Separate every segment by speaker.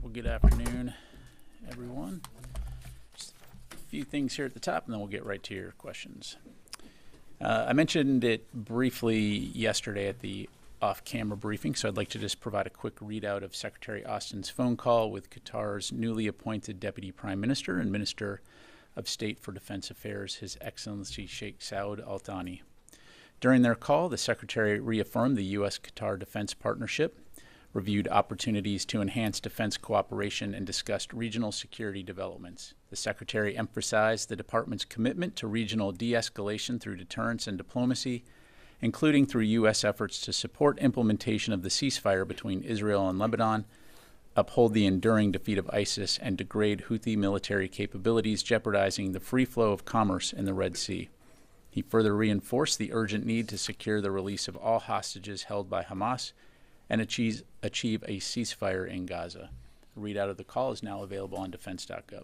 Speaker 1: Well, good afternoon, everyone. Just a few things here at the top, and then we'll get right to your questions. I mentioned it briefly yesterday at the off-camera briefing, so I'd like to just provide a quick readout of Secretary Austin's phone call with Qatar's newly appointed Deputy Prime Minister and Minister of State for Defense Affairs, His Excellency Sheikh Saud Al Thani. During their call, the Secretary reaffirmed the U.S.-Qatar defense partnership, reviewed opportunities to enhance defense cooperation, and discussed regional security developments. The Secretary emphasized the Department's commitment to regional de-escalation through deterrence and diplomacy, including through U.S. efforts to support implementation of the ceasefire between Israel and Lebanon, uphold the enduring defeat of ISIS, and degrade Houthi military capabilities, jeopardizing the free flow of commerce in the Red Sea. He further reinforced the urgent need to secure the release of all hostages held by Hamas and achieve a ceasefire in Gaza. A readout of the call is now available on defense.gov.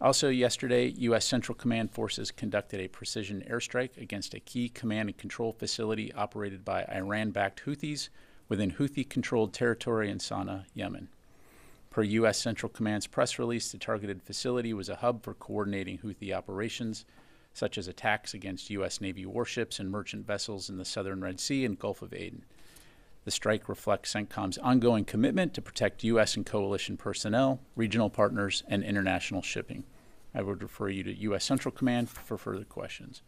Speaker 1: Also yesterday, U.S. Central Command forces conducted a precision airstrike against a key command and control facility operated by Iran-backed Houthis within Houthi-controlled territory in Sana'a, Yemen. Per U.S. Central Command's press release, the targeted facility was a hub for coordinating Houthi operations, such as attacks against U.S. Navy warships and merchant vessels in the southern Red Sea and Gulf of Aden. The strike reflects CENTCOM's ongoing commitment to protect U.S. and coalition personnel, regional partners, and international shipping. I would refer you to U.S. Central Command for further questions.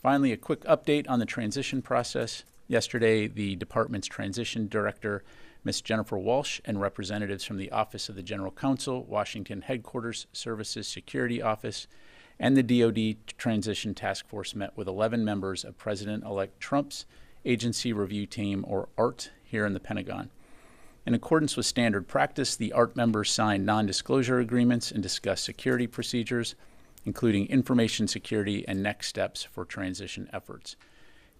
Speaker 1: Finally, a quick update on the transition process. Yesterday, the Department's Transition Director, Ms. Jennifer Walsh, and representatives from the Office of the General Counsel, Washington Headquarters Services Security Office, and the DoD Transition Task Force met with 11 members of President-elect Trump's Agency Review Team, or ART, here in the Pentagon. In accordance with standard practice, the ART members signed non-disclosure agreements and discussed security procedures, including information security and next steps for transition efforts.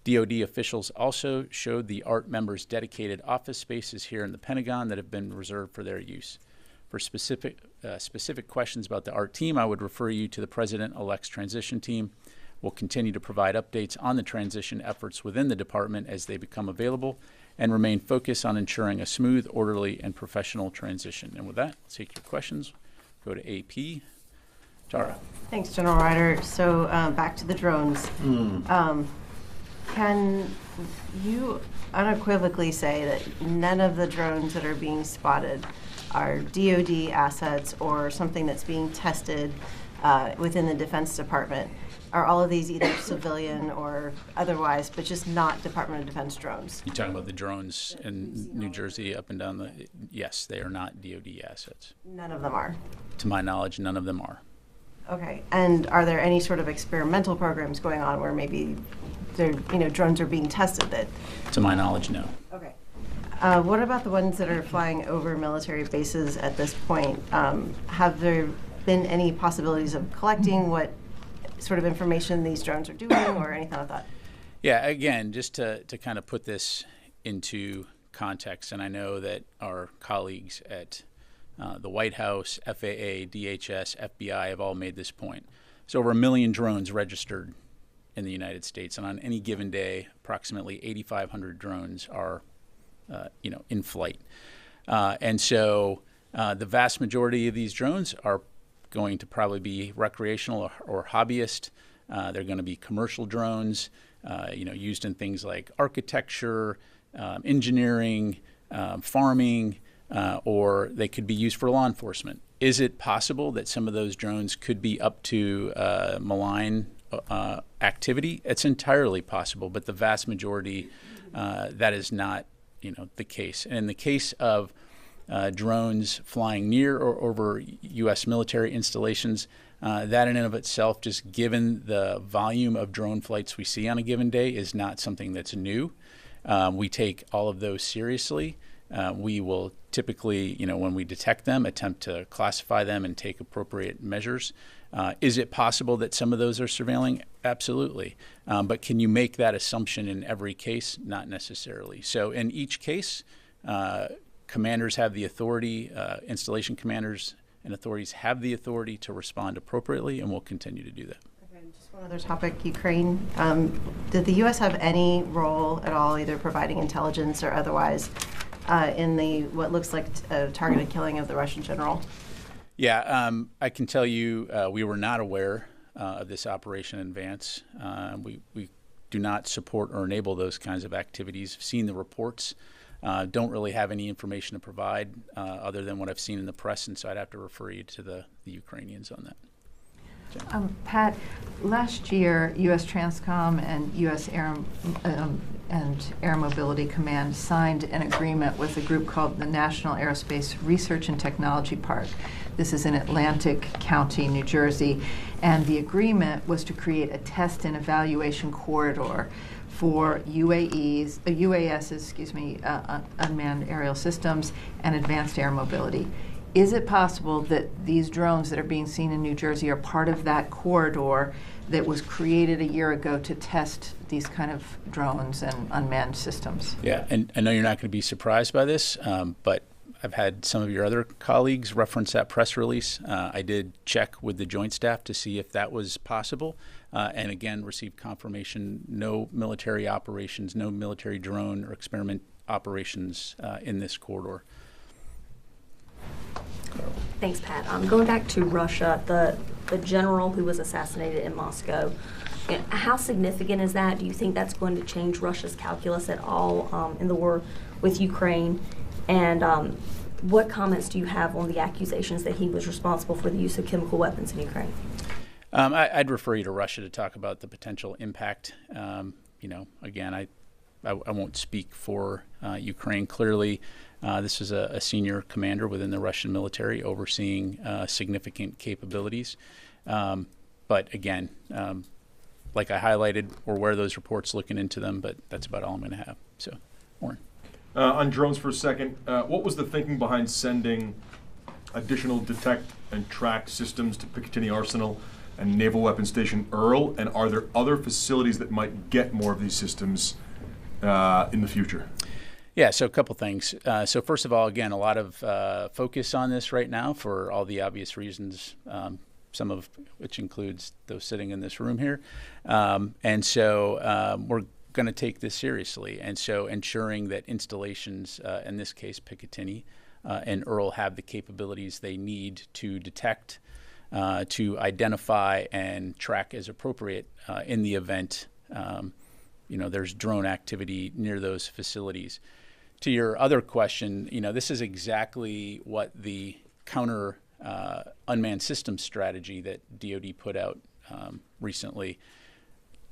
Speaker 1: DoD officials also showed the ART members dedicated office spaces here in the Pentagon that have been reserved for their use. For specific questions about the ART team, I would refer you to the President-elect's transition team. We'll continue to provide updates on the transition efforts within the department as they become available and remain focused on ensuring a smooth, orderly, and professional transition. And with that, let's take your questions. Go to AP. Tara.
Speaker 2: Thanks, General Ryder. So back to the drones. Can you unequivocally say that none of the drones that are being spotted are DoD assets or something that's being tested within the Defense Department? Are all of these either civilian or otherwise, but just not Department of Defense drones?
Speaker 1: You're talking about the drones in New Jersey up and down the... Yes, they are not DoD assets.
Speaker 2: None of them are?
Speaker 1: To my knowledge, none of them are.
Speaker 2: Okay. And are there any sort of experimental programs going on where maybe drones are being tested that...
Speaker 1: To my knowledge, no.
Speaker 2: Okay. What about the ones that are flying over military bases at this point? Have there been any possibilities of collecting what sort of information these drones are doing or anything like that?
Speaker 1: Yeah, again, just to kind of put this into context, and I know that our colleagues at the White House, FAA, DHS, FBI have all made this point. So over 1 million drones registered in the United States, and on any given day, approximately 8,500 drones are in flight. And so the vast majority of these drones are going to probably be recreational or hobbyist. They're going to be commercial drones, used in things like architecture, engineering, farming, or they could be used for law enforcement. Is it possible that some of those drones could be up to malign activity? It's entirely possible, but the vast majority, that is not, the case. And in the case of drones flying near or over U.S. military installations, that in and of itself, just given the volume of drone flights we see on a given day, is not something that's new. We take all of those seriously. We will typically, when we detect them, attempt to classify them and take appropriate measures. Is it possible that some of those are surveilling? Absolutely. But can you make that assumption in every case? Not necessarily. So in each case, commanders have the authority, installation commanders and authorities have the authority to respond appropriately, and will continue to do that.
Speaker 2: Okay, just one other topic, Ukraine. Did the U.S. have any role at all, either providing intelligence or otherwise, in the what looks like a targeted killing of the Russian general?
Speaker 1: Yeah, I can tell you we were not aware of this operation in advance. We do not support or enable those kinds of activities. Seen the reports. Don't really have any information to provide other than what I've seen in the press, and so I'd have to refer you to the Ukrainians on that.
Speaker 3: Pat, last year, U.S. Transcom and U.S. Air Mobility Command signed an agreement with a group called the National Aerospace Research and Technology Park. This is in Atlantic County, New Jersey, and the agreement was to create a test and evaluation corridor for UASs, unmanned aerial systems, and advanced air mobility. Is it possible that these drones that are being seen in New Jersey are part of that corridor that was created a year ago to test these kind of drones and unmanned systems?
Speaker 1: Yeah, and I know you're not going to be surprised by this, but I've had some of your other colleagues reference that press release. I did check with the Joint Staff to see if that was possible, and again received confirmation: no military operations, no military drone or experiment operations in this corridor.
Speaker 4: Thanks, Pat. Going back to Russia, the general who was assassinated in Moscow, how significant is that? Do you think that's going to change Russia's calculus at all in the war with Ukraine? And what comments do you have on the accusations that he was responsible for the use of chemical weapons in Ukraine?
Speaker 1: I'd refer you to Russia to talk about the potential impact. Again, I won't speak for Ukraine. Clearly, this is a senior commander within the Russian military overseeing significant capabilities. But again, like I highlighted, we're aware of those reports, looking into them, but that's about all I'm going to have. So, Warren.
Speaker 5: On drones for a second, what was the thinking behind sending additional detect and track systems to Picatinny Arsenal and Naval Weapons Station Earl? And are there other facilities that might get more of these systems in the future?
Speaker 1: Yeah, so a couple things. So first of all, again, a lot of focus on this right now for all the obvious reasons, some of which includes those sitting in this room here. And so we're going to take this seriously. And so ensuring that installations, in this case Picatinny and Earl, have the capabilities they need to detect, to identify and track as appropriate in the event there's drone activity near those facilities. To your other question, this is exactly what the counter unmanned systems strategy that DoD put out recently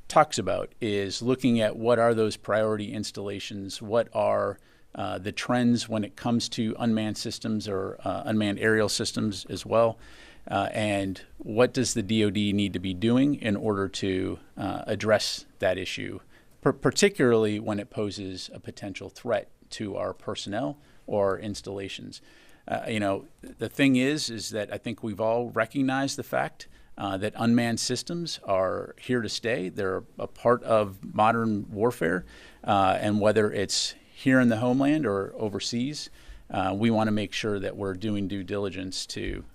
Speaker 1: talks about, is looking at what are those priority installations, what are the trends when it comes to unmanned systems or unmanned aerial systems as well, and what does the DoD need to be doing in order to address that issue, particularly when it poses a potential threat to our personnel or installations. The thing is that I think we've all recognized the fact that unmanned systems are here to stay. They're a part of modern warfare, and whether it's here in the homeland or overseas, we want to make sure that we're doing due diligence to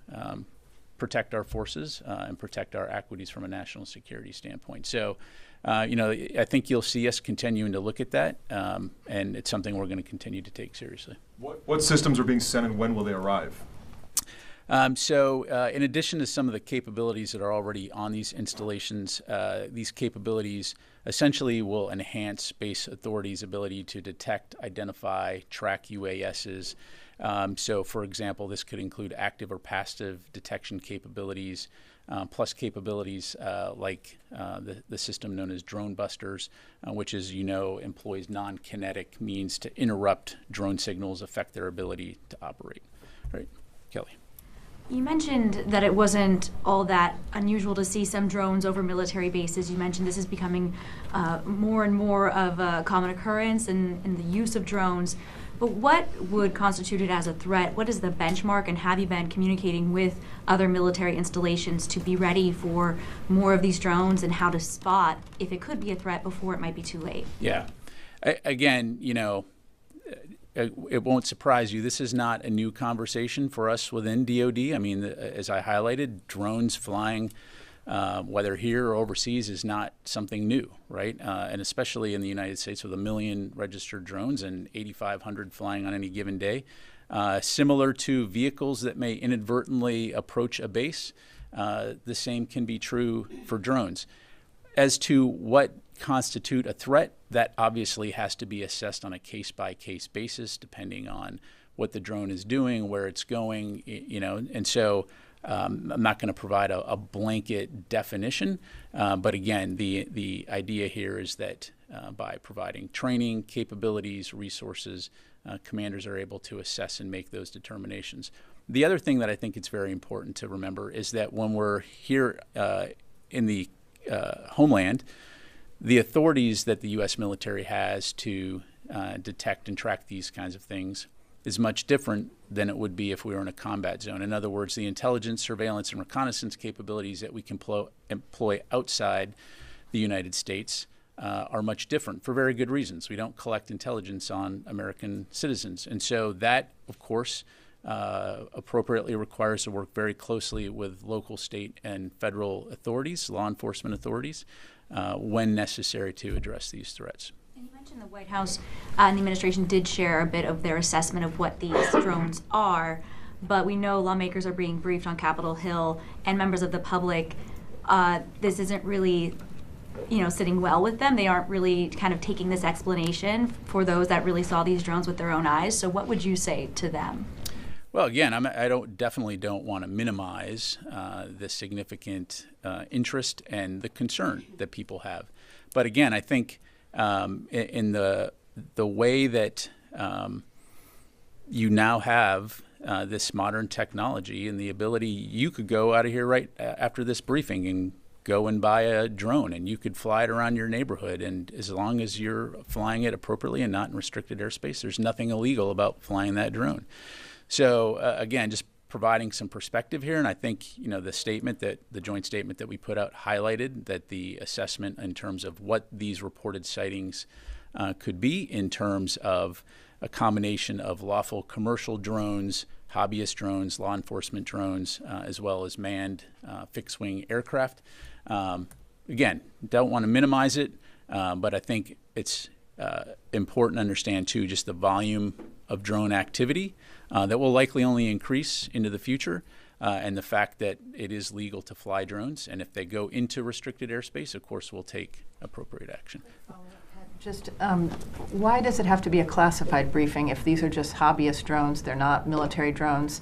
Speaker 1: protect our forces and protect our equities from a national security standpoint. So, I think you'll see us continuing to look at that, and it's something we're going to continue to take seriously.
Speaker 5: What systems are being sent and when will they arrive?
Speaker 1: In addition to some of the capabilities that are already on these installations, these capabilities essentially will enhance space authorities' ability to detect, identify, track UASs. So, for example, this could include active or passive detection capabilities, plus capabilities like the system known as drone busters, which, as you know, employs non-kinetic means to interrupt drone signals, affect their ability to operate. All right, Kelly.
Speaker 6: You mentioned that it wasn't all that unusual to see some drones over military bases. You mentioned this is becoming more and more of a common occurrence in the use of drones. But what would constitute it as a threat? What is the benchmark, and have you been communicating with other military installations to be ready for more of these drones, and how to spot if it could be a threat before it might be too late?
Speaker 1: Yeah. Again, it won't surprise you. This is not a new conversation for us within DoD. I mean, as I highlighted, drones flying whether here or overseas, is not something new, right? And especially in the United States with 1 million registered drones and 8,500 flying on any given day. Similar to vehicles that may inadvertently approach a base, the same can be true for drones. As to what constitute a threat, that obviously has to be assessed on a case-by-case basis, depending on what the drone is doing, where it's going, and so I'm not going to provide a blanket definition, but again, the idea here is that by providing training, capabilities, resources, commanders are able to assess and make those determinations. The other thing that I think it's very important to remember is that when we're here in the homeland, the authorities that the U.S. military has to detect and track these kinds of things is much different than it would be if we were in a combat zone. In other words, the intelligence, surveillance, and reconnaissance capabilities that we can employ outside the United States are much different for very good reasons. We don't collect intelligence on American citizens. And so that, of course, appropriately requires to work very closely with local, state, and federal authorities, law enforcement authorities, when necessary to address these threats.
Speaker 6: And you mentioned the White House and the administration did share a bit of their assessment of what these drones are, but we know lawmakers are being briefed on Capitol Hill and members of the public. This isn't really sitting well with them. They aren't really kind of taking this explanation for those that really saw these drones with their own eyes. So what would you say to them?
Speaker 1: Well, again, I definitely don't want to minimize the significant interest and the concern that people have. But again, I think in the way that you now have this modern technology and the ability, you could go out of here right after this briefing and go and buy a drone, and you could fly it around your neighborhood. And as long as you're flying it appropriately and not in restricted airspace, there's nothing illegal about flying that drone. So again, just providing some perspective here, and I think the joint statement that we put out highlighted that the assessment in terms of what these reported sightings could be in terms of a combination of lawful commercial drones, hobbyist drones, law enforcement drones, as well as manned fixed-wing aircraft. Again, don't want to minimize it, but I think it's important to understand too just the volume of drone activity that will likely only increase into the future, and the fact that it is legal to fly drones, and if they go into restricted airspace, of course, we'll take appropriate action.
Speaker 3: Just why does it have to be a classified briefing if these are just hobbyist drones, they're not military drones?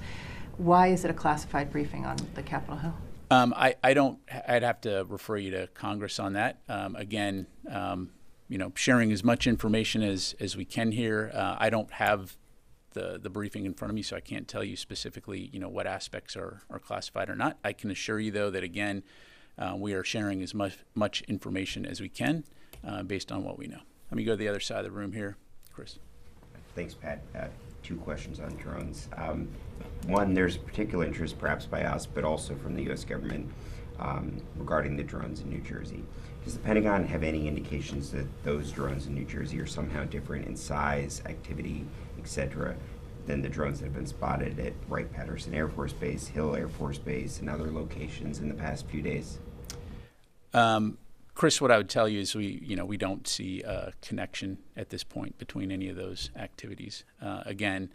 Speaker 3: Why is it a classified briefing on the Capitol Hill?
Speaker 1: I'd have to refer you to Congress on that. Again, sharing as much information as we can here. I don't have the briefing in front of me, so I can't tell you specifically, what aspects are classified or not. I can assure you, though, that again, we are sharing as much information as we can based on what we know. Let me go to the other side of the room here, Chris.
Speaker 7: Thanks, Pat. 2 questions on drones. One, there's particular interest, perhaps by us, but also from the U.S. government regarding the drones in New Jersey. Does the Pentagon have any indications that those drones in New Jersey are somehow different in size, activity, etc., than the drones that have been spotted at Wright-Patterson Air Force Base, Hill Air Force Base, and other locations in the past few days?
Speaker 1: Chris, what I would tell you is we don't see a connection at this point between any of those activities. Again,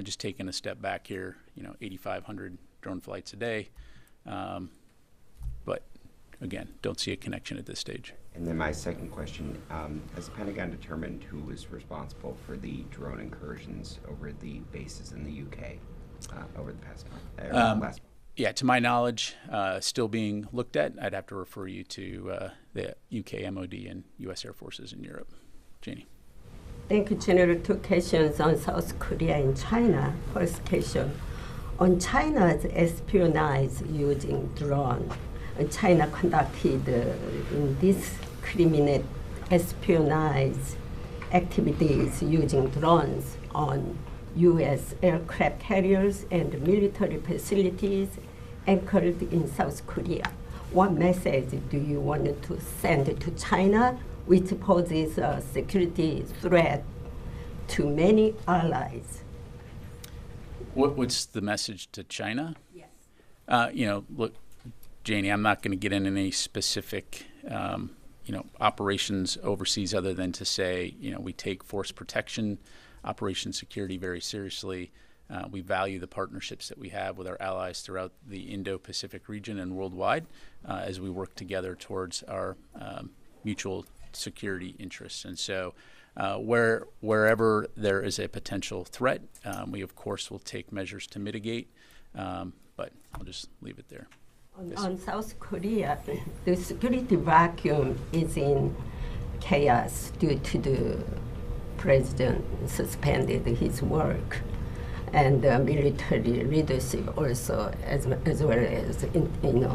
Speaker 1: just taking a step back here, 8,500 drone flights a day, but again, don't see a connection at this stage.
Speaker 7: And then my second question, has the Pentagon determined who was responsible for the drone incursions over the bases in the UK over the past month? Last month?
Speaker 1: Yeah, to my knowledge, still being looked at. I'd have to refer you to the UK MOD and U.S. Air Forces in Europe. Janie.
Speaker 8: Thank you, General. 2 questions on South Korea and China. First question, on China's espionage using drone. China conducted indiscriminate espionage activities using drones on U.S. aircraft carriers and military facilities anchored in South Korea. What message do you want to send to China, which poses a security threat to many allies?
Speaker 1: What's the message to China?
Speaker 8: Yes.
Speaker 1: Look, Janie, I'm not going to get into any specific, operations overseas other than to say, we take force protection, operation security very seriously. We value the partnerships that we have with our allies throughout the Indo-Pacific region and worldwide as we work together towards our mutual security interests. And so wherever there is a potential threat, we, of course, will take measures to mitigate. But I'll just leave it there.
Speaker 8: On South Korea, the security vacuum is in chaos due to the president suspended his work, and the military leadership also as well as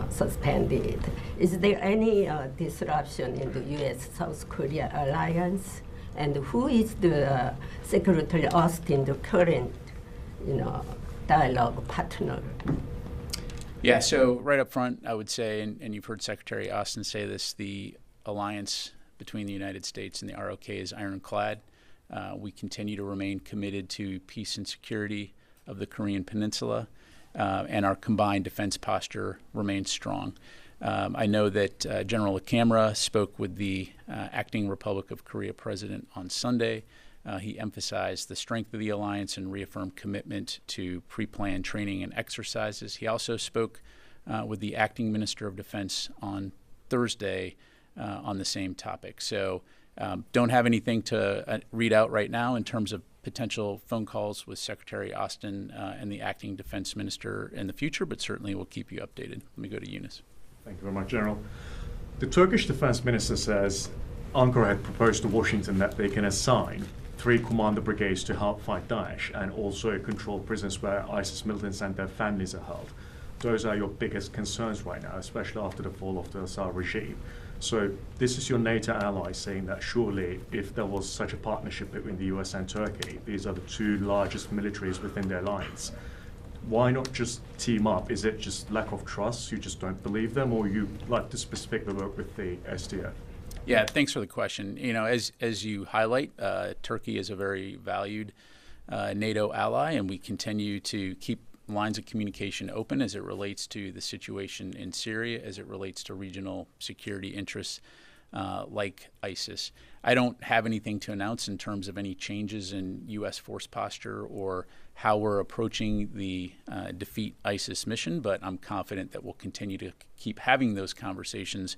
Speaker 8: suspended. Is there any disruption in the U.S.-South Korea alliance? And who is the Secretary Austin, the current dialogue partner?
Speaker 1: Yeah, so right up front, I would say, and you've heard Secretary Austin say this, the alliance between the United States and the ROK is ironclad. We continue to remain committed to peace and security of the Korean Peninsula, and our combined defense posture remains strong. I know that General LaCamera spoke with the acting Republic of Korea president on Sunday. He emphasized the strength of the alliance and reaffirmed commitment to pre-planned training and exercises. He also spoke with the acting Minister of Defense on Thursday on the same topic. So don't have anything to read out right now in terms of potential phone calls with Secretary Austin and the acting Defense Minister in the future, but certainly we'll keep you updated. Let me go to Eunice.
Speaker 9: Thank you very much, General. The Turkish Defense Minister says Ankara had proposed to Washington that they can assign 3 commander brigades to help fight Daesh and also control prisons where ISIS militants and their families are held. Those are your biggest concerns right now, especially after the fall of the Assad regime. So this is your NATO ally saying that surely if there was such a partnership between the US and Turkey, these are the 2 largest militaries within their alliance. Why not just team up? Is it just lack of trust? You just don't believe them, or you like to specifically work with the SDF?
Speaker 1: Yeah, thanks for the question. As you highlight, Turkey is a very valued NATO ally, and we continue to keep lines of communication open as it relates to the situation in Syria, as it relates to regional security interests like ISIS. I don't have anything to announce in terms of any changes in U.S. force posture or how we're approaching the defeat ISIS mission, but I'm confident that we'll continue to keep having those conversations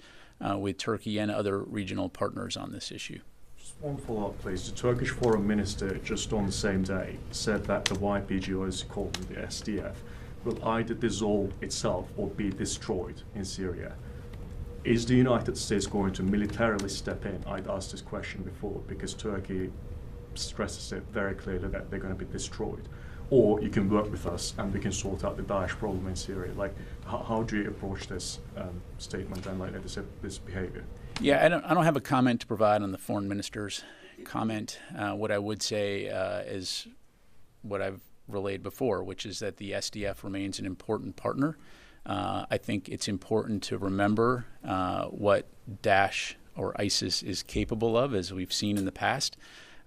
Speaker 1: with Turkey and other regional partners on this issue.
Speaker 9: Just one follow-up, please. The Turkish foreign minister just on the same day said that the YPG, or as called the SDF, will either dissolve itself or be destroyed in Syria. Is the United States going to militarily step in? I'd asked this question before because Turkey stresses it very clearly that they're going to be destroyed. Or you can work with us and we can sort out the Daesh problem in Syria. Like, how do you approach this statement and this behavior?
Speaker 1: Yeah, I don't have a comment to provide on the foreign minister's comment. What I would say is what I've relayed before, which is that the SDF remains an important partner. I think it's important to remember what Daesh or ISIS is capable of, as we've seen in the past.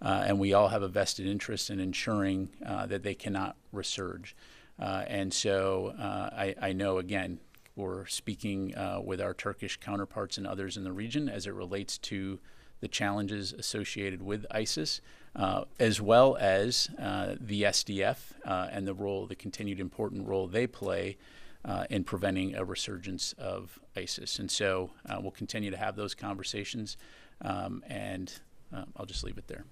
Speaker 1: And we all have a vested interest in ensuring that they cannot resurge. And so I know, again, we're speaking with our Turkish counterparts and others in the region as it relates to the challenges associated with ISIS, as well as the SDF and the continued important role they play in preventing a resurgence of ISIS. And so we'll continue to have those conversations, and I'll just leave it there.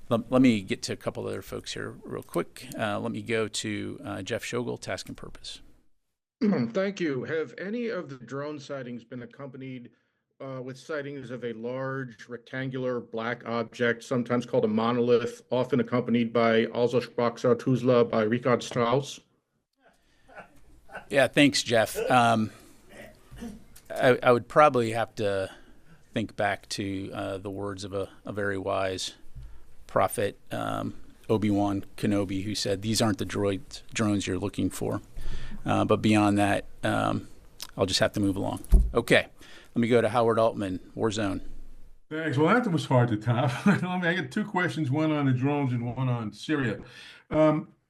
Speaker 1: Let me get to a couple other folks here real quick. Let me go to Jeff Shogel, Task and Purpose.
Speaker 10: Thank you. Have any of the drone sightings been accompanied with sightings of a large rectangular black object, sometimes called a monolith, often accompanied by Also sprach Zarathustra by Richard Strauss?
Speaker 1: Yeah, thanks, Jeff. I would probably have to think back to the words of a very wise prophet, Obi-Wan Kenobi, who said, "These aren't the drones you're looking for." But beyond that, I'll just have to move along. Okay, let me go to Howard Altman, Warzone.
Speaker 11: Thanks. Well, that was hard to top. I got 2 questions, one on the drones and one on Syria.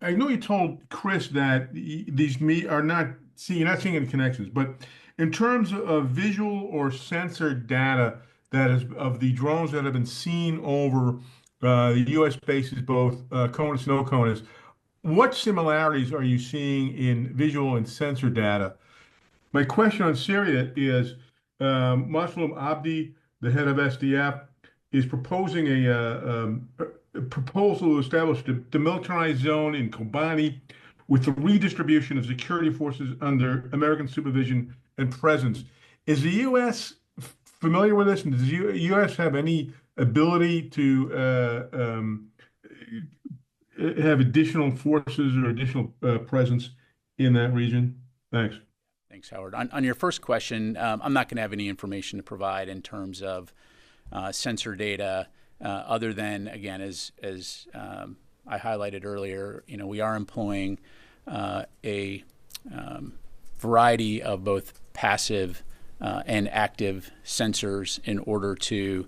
Speaker 11: I know you told Chris that these are not see, you're not seeing any connections, but in terms of visual or sensor data that is of the drones that have been seen over the U.S. bases, both CONUS and no CONUS, what similarities are you seeing in visual and sensor data? My question on Syria is, Muslim Abdi, the head of SDF, is proposing a proposal to establish a demilitarized zone in Kobani with the redistribution of security forces under American supervision and presence. Is the U.S. familiar with this? And does the U.S. have any ability to have additional forces or additional presence in that region? Thanks.
Speaker 1: Thanks, Howard. On your first question, I'm not going to have any information to provide in terms of sensor data, other than, again, as I highlighted earlier, we are employing a variety of both passive and active sensors in order to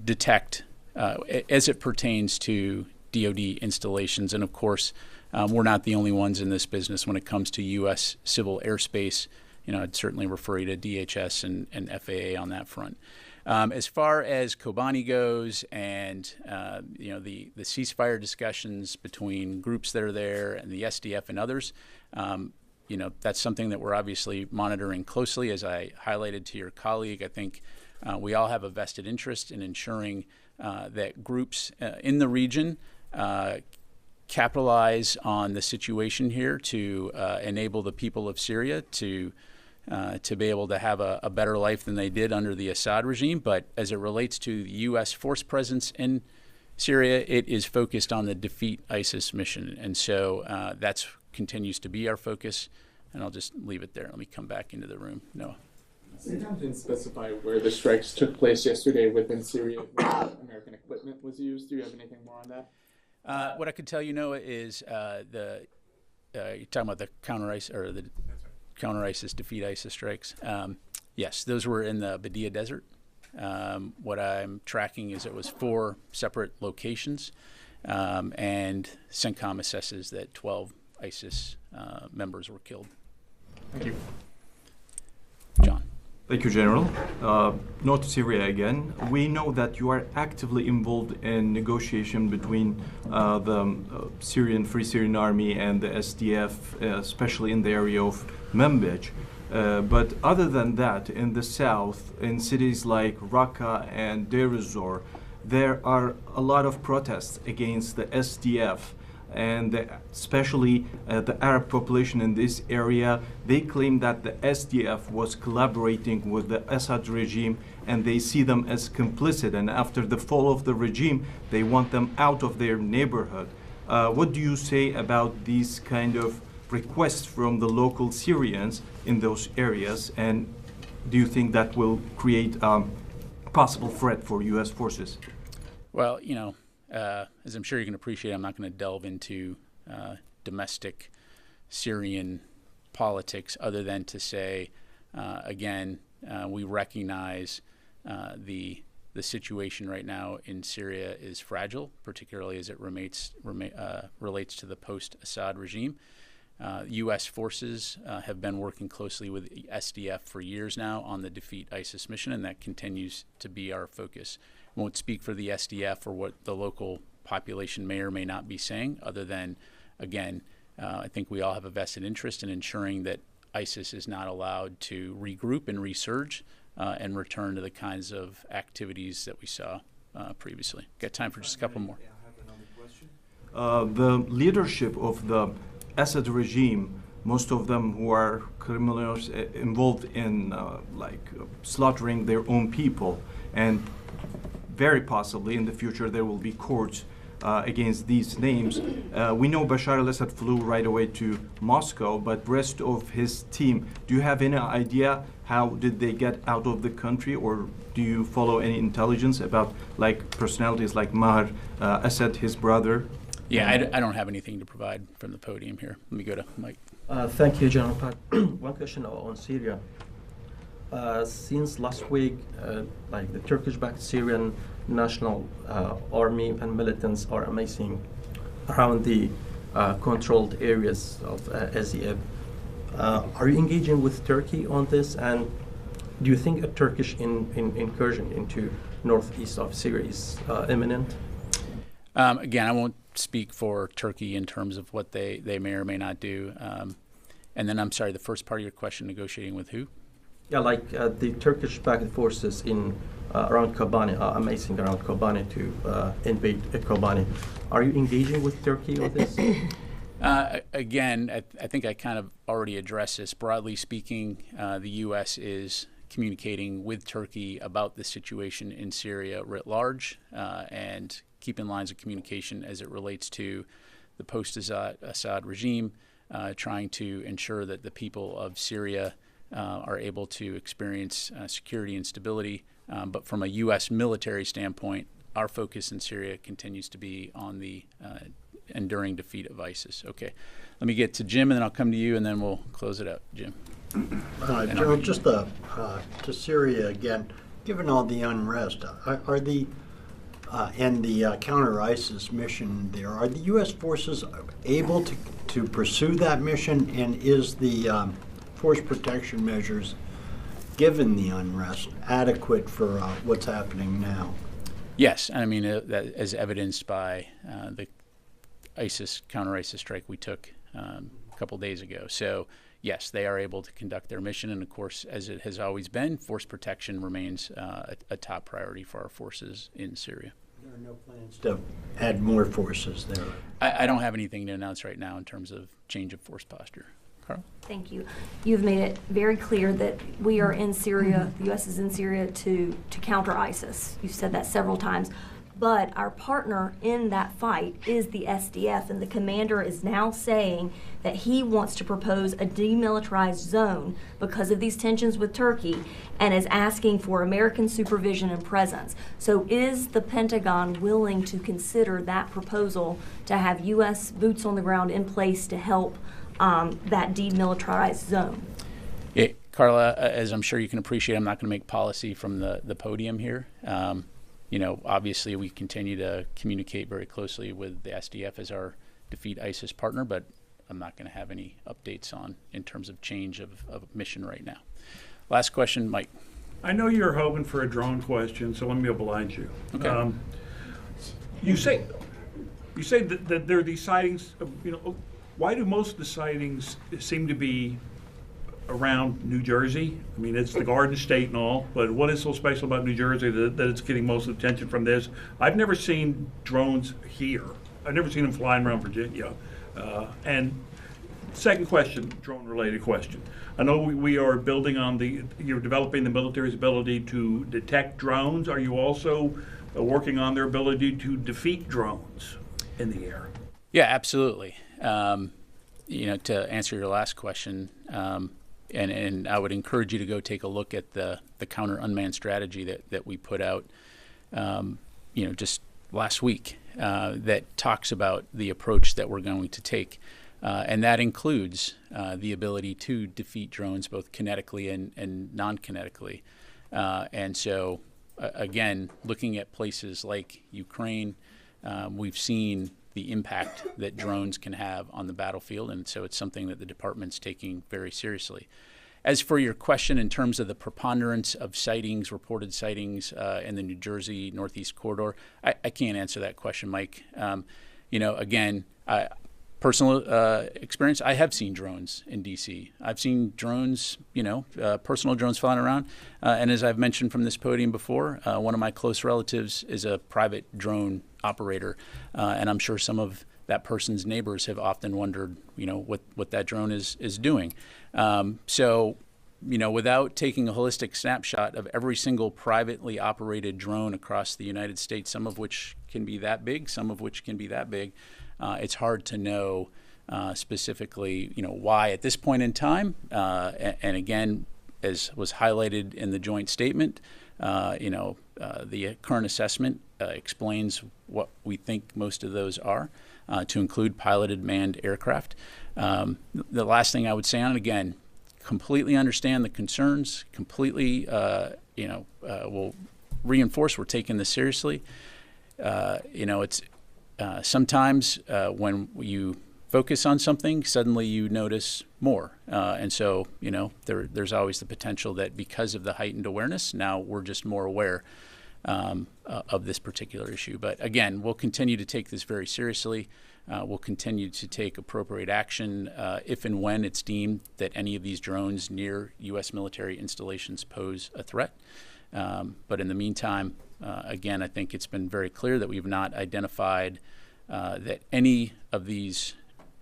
Speaker 1: detect as it pertains to DoD installations. And of course, we're not the only ones in this business when it comes to U.S. civil airspace. I'd certainly refer you to DHS and FAA on that front. As far as Kobani goes, and the ceasefire discussions between groups that are there and the SDF and others, that's something that we're obviously monitoring closely. As I highlighted to your colleague, I think we all have a vested interest in ensuring that groups in the region capitalize on the situation here to enable the people of Syria to be able to have a better life than they did under the Assad regime. But as it relates to the U.S. force presence in Syria, it is focused on the defeat ISIS mission. And so that continues to be our focus. And I'll just leave it there. Let me come back into the room. Noah.
Speaker 12: Pentagon didn't specify where the strikes took place yesterday within Syria, where American equipment was used. Do you have anything more on that?
Speaker 1: What I could tell you, Noah, is you're talking about the counter ISIS, defeat ISIS strikes. Yes, those were in the Badia Desert. What I'm tracking is it was 4 separate locations, and CENTCOM assesses that 12 ISIS members were killed.
Speaker 12: Thank you.
Speaker 1: John.
Speaker 13: Thank you, General. North Syria again. We know that you are actively involved in negotiation between the Syrian Free Syrian Army and the SDF, especially in the area of Manbij. But other than that, in the south, in cities like Raqqa and Deir ez-Zor, there are a lot of protests against the SDF. And especially the Arab population in this area, they claim that the SDF was collaborating with the Assad regime, and they see them as complicit. And after the fall of the regime, they want them out of their neighborhood. What do you say about these kind of requests from the local Syrians in those areas? And do you think that will create a possible threat for U.S. forces?
Speaker 1: Well, as I'm sure you can appreciate, I'm not going to delve into domestic Syrian politics other than to say, again, we recognize the situation right now in Syria is fragile, particularly as it relates to the post-Assad regime. U.S. forces have been working closely with SDF for years now on the defeat ISIS mission, and that continues to be our focus. I won't speak for the SDF or what the local population may or may not be saying, other than, again, I think we all have a vested interest in ensuring that ISIS is not allowed to regroup and resurge and return to the kinds of activities that we saw previously. Got time for just a couple more.
Speaker 13: I have another question. The leadership of the Assad regime, most of them who are criminals involved in slaughtering their own people, and very possibly in the future there will be courts against these names. We know Bashar al-Assad flew right away to Moscow, but rest of his team, do you have any idea how did they get out of the country, or do you follow any intelligence about personalities like Maher Assad, his brother?
Speaker 1: Yeah, I don't have anything to provide from the podium here. Let me go to Mike.
Speaker 14: Thank you, General Pat. One question on Syria. Since last week, the Turkish-backed Syrian National Army and militants are amassing around the controlled areas of SDF. Are you engaging with Turkey on this? And do you think a Turkish incursion into northeast of Syria is imminent?
Speaker 1: Again, I won't speak for Turkey in terms of what they may or may not do. And then I'm sorry, the first part of your question, negotiating with who?
Speaker 14: Yeah, like the Turkish-backed forces in around Kobani, amazing around Kobani to invade Kobani. Are you engaging with Turkey on this?
Speaker 1: Again, I think I kind of already addressed this. Broadly speaking, the U.S. is communicating with Turkey about the situation in Syria writ large and keeping lines of communication as it relates to the post-Assad regime, trying to ensure that the people of Syria are able to experience security and stability. But from a U.S. military standpoint, our focus in Syria continues to be on the enduring defeat of ISIS. Okay, let me get to Jim, and then I'll come to you, and then we'll close it out. Jim.
Speaker 15: Joe, just to Syria again, given all the unrest, are the and the counter-ISIS mission there, are the U.S. forces able to pursue that mission, and is the force protection measures, given the unrest, adequate for what's happening now?
Speaker 1: Yes, I mean, that as evidenced by the counter-ISIS strike we took a couple days ago. So, yes, they are able to conduct their mission, and of course, as it has always been, force protection remains a top priority for our forces in Syria.
Speaker 15: There are no plans to add more forces there?
Speaker 1: I don't have anything to announce right now in terms of change of force posture. Carl?
Speaker 4: Thank you. You've made it very clear that we are in Syria, the U.S. is in Syria to counter ISIS. You've said that several times. But our partner in that fight is the SDF, and the commander is now saying that he wants to propose a demilitarized zone because of these tensions with Turkey, and is asking for American supervision and presence. So is the Pentagon willing to consider that proposal to have U.S. boots on the ground in place to help that demilitarized zone?
Speaker 1: Carla, as I'm sure you can appreciate, I'm not going to make policy from the podium here. You know, obviously we continue to communicate very closely with the SDF as our defeat ISIS partner, but I'm not going to have any updates in terms of change of mission right now. Last question, Mike.
Speaker 16: I know you're hoping for a drone question, so let me oblige you.
Speaker 1: Okay.
Speaker 16: You say that there are these sightings. Why do most of the sightings seem to be around New Jersey? I mean, it's the Garden State and all, but what is so special about New Jersey that it's getting most of the attention from this? I've never seen drones here. I've never seen them flying around Virginia. And second question, drone-related question. I know we are building on you're developing the military's ability to detect drones. Are you also working on their ability to defeat drones in the air?
Speaker 1: Yeah, absolutely. To answer your last question, and I would encourage you to go take a look at the counter unmanned strategy that we put out, just last week, that talks about the approach that we're going to take, and that includes the ability to defeat drones both kinetically and non-kinetically. And so, again, looking at places like Ukraine, we've seen the impact that drones can have on the battlefield, and so it's something that the department's taking very seriously. As for your question in terms of the preponderance of sightings, reported sightings in the New Jersey Northeast corridor, I can't answer that question, Mike. Again, personal experience, I have seen drones in D.C. I've seen drones, personal drones flying around. And as I've mentioned from this podium before, one of my close relatives is a private drone operator. And I'm sure some of that person's neighbors have often wondered, what that drone is doing. Without taking a holistic snapshot of every single privately operated drone across the United States, some of which can be that big, some of which can be that big, it's hard to know specifically, why at this point in time. And again, as was highlighted in the joint statement, the current assessment explains what we think most of those are, to include piloted manned aircraft. The last thing I would say on it, again, completely understand the concerns, completely, will reinforce we're taking this seriously. It's sometimes when you focus on something, suddenly you notice more. And so, there's always the potential that because of the heightened awareness, now we're just more aware of this particular issue. But again, we'll continue to take this very seriously. We'll continue to take appropriate action if and when it's deemed that any of these drones near U.S. military installations pose a threat. But in the meantime, again, I think it's been very clear that we've not identified that any of these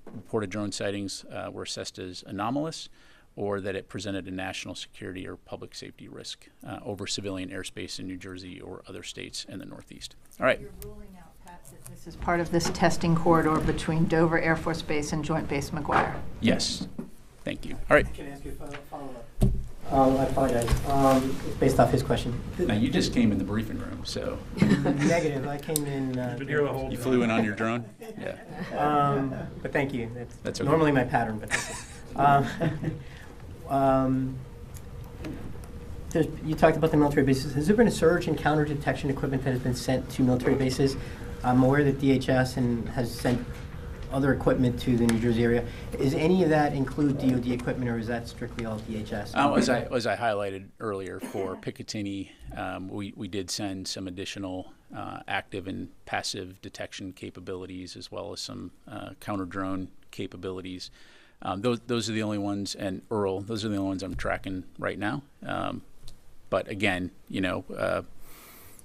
Speaker 1: reported drone sightings were assessed as anomalous, or that it presented a national security or public safety risk over civilian airspace in New Jersey or other states in the Northeast. All right.
Speaker 3: You're ruling out, Pat, that this is part of this testing corridor between Dover Air Force Base and Joint Base McGuire?
Speaker 1: Yes. Thank you. All right.
Speaker 17: Can I ask you a follow-up? I apologize. It's based off his question.
Speaker 1: Now, you just came in the briefing room, so.
Speaker 17: Negative. I came in.
Speaker 16: You've been here the whole
Speaker 1: You flew in on your drone? Yeah.
Speaker 17: But thank you.
Speaker 1: That's okay.
Speaker 17: Normally my pattern, but thank you. You talked about the military bases. Has there been a surge in counter detection equipment that has been sent to military bases? I'm aware that DHS has sent other equipment to the New Jersey area. Is any of that include DoD equipment, or is that strictly all DHS?
Speaker 1: As I highlighted earlier, for Picatinny, we did send some additional active and passive detection capabilities, as well as some counter-drone capabilities. Those are the only ones, and Earl, those are the only ones I'm tracking right now. But again,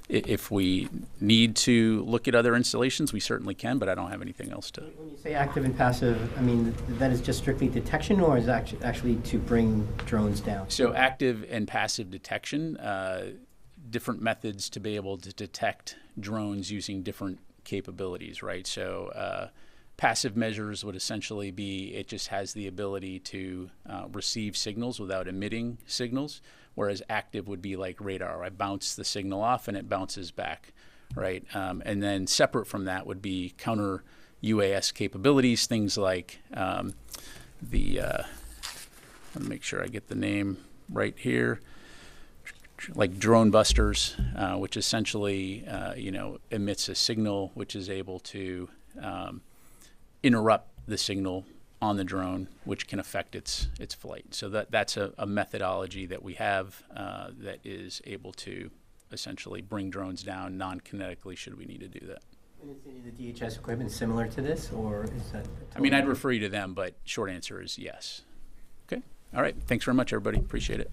Speaker 1: if we need to look at other installations, we certainly can, but I don't have anything else to.
Speaker 17: When you say active and passive, I mean, that is just strictly detection, or is that actually to bring drones down?
Speaker 1: So active and passive detection, different methods to be able to detect drones using different capabilities, right? So passive measures would essentially be it just has the ability to receive signals without emitting signals, whereas active would be like radar. I bounce the signal off and it bounces back, right? And then separate from that would be counter UAS capabilities, things like let me make sure I get the name right here, like drone busters, which essentially emits a signal which is able to interrupt the signal on the drone, which can affect its flight. So that's a methodology that we have that is able to essentially bring drones down non-kinetically should we need to do that.
Speaker 17: And is any of the DHS equipment similar to this, or is that?
Speaker 1: I mean, I'd refer you to them, but short answer is yes. Okay. All right. Thanks very much, everybody. Appreciate it.